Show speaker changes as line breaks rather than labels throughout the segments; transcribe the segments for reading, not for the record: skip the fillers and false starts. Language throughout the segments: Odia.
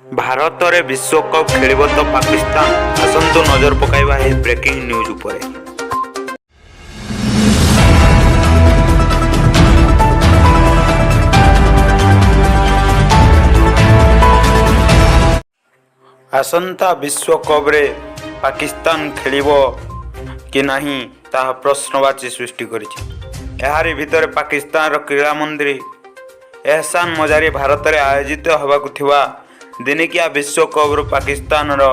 ଭାରତରେ ବିଶ୍ୱକପ୍ ଖେଳିବ ତ ପାକିସ୍ତାନ। ଆସନ୍ତୁ ନଜର ପକାଇବା ଏହି ବ୍ରେକିଂ ନ୍ୟୁଜ୍ ଉପରେ। ଆସନ୍ତା ବିଶ୍ୱକପ୍ରେ ପାକିସ୍ତାନ ଖେଳିବ କି ନାହିଁ ତାହା ପ୍ରଶ୍ନବାଚୀ ସୃଷ୍ଟି କରିଛି। ଏହାରି ଭିତରେ ପାକିସ୍ତାନର କ୍ରୀଡ଼ା ମନ୍ତ୍ରୀ ଏହସାନ ମଜାରୀ ଭାରତରେ ଆୟୋଜିତ ହେବାକୁ ଥିବା ଦିନିକିଆ ବିଶ୍ୱକପ୍ରୁ ପାକିସ୍ତାନର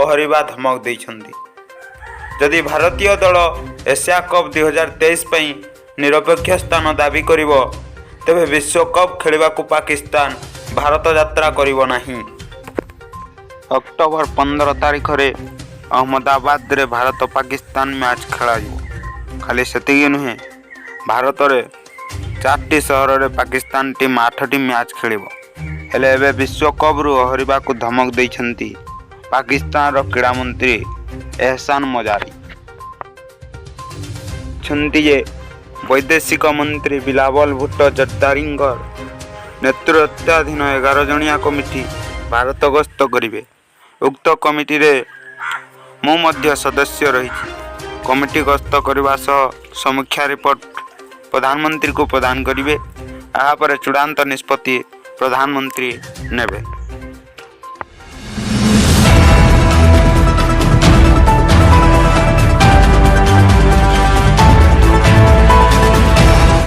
ଓହରିବା ଧମକ ଦେଇଛନ୍ତି। ଯଦି ଭାରତୀୟ ଦଳ ଏସିଆ କପ୍ 2023 ପାଇଁ ନିରପେକ୍ଷ ସ୍ଥାନ ଦାବି କରିବ, ତେବେ ବିଶ୍ୱକପ୍ ଖେଳିବାକୁ ପାକିସ୍ତାନ ଭାରତ ଯାତ୍ରା କରିବ ନାହିଁ। ଅକ୍ଟୋବର 15 ତାରିଖରେ ଅହମ୍ମଦାବାଦରେ ଭାରତ ପାକିସ୍ତାନ ମ୍ୟାଚ୍ ଖେଳାଯିବ। ଖାଲି ସେତିକି ନୁହେଁ, ଭାରତରେ 4ଟି ସହରରେ ପାକିସ୍ତାନ ଟିମ୍ 8ଟି ମ୍ୟାଚ୍ ଖେଳିବ। ହେଲେ ଏବେ ବିଶ୍ୱକପ୍ରୁ ଓହରିବାକୁ ଧମକ ଦେଇଛନ୍ତି ପାକିସ୍ତାନର କ୍ରୀଡ଼ାମନ୍ତ୍ରୀ ଏହସାନ ମଜାରୀ। ଯେ ବୈଦେଶିକ ମନ୍ତ୍ରୀ ବିଲାୱଲ ଭୁଟ୍ଟୋ ଜର୍ଦାରୀଙ୍କ ନେତୃତ୍ୱାଧୀନ 11 ଜଣିଆ କମିଟି ଭାରତ ଗସ୍ତ କରିବେ। ଉକ୍ତ କମିଟିରେ ମୁଁ ମଧ୍ୟ ସଦସ୍ୟ ରହିଛି। କମିଟି ଗସ୍ତ କରିବା ସହ ସମୀକ୍ଷା ରିପୋର୍ଟ ପ୍ରଧାନମନ୍ତ୍ରୀଙ୍କୁ ପ୍ରଦାନ କରିବେ। ଏହାପରେ ଚୂଡ଼ାନ୍ତ ନିଷ୍ପତ୍ତି ପ୍ରଧାନମନ୍ତ୍ରୀ ନେବେ।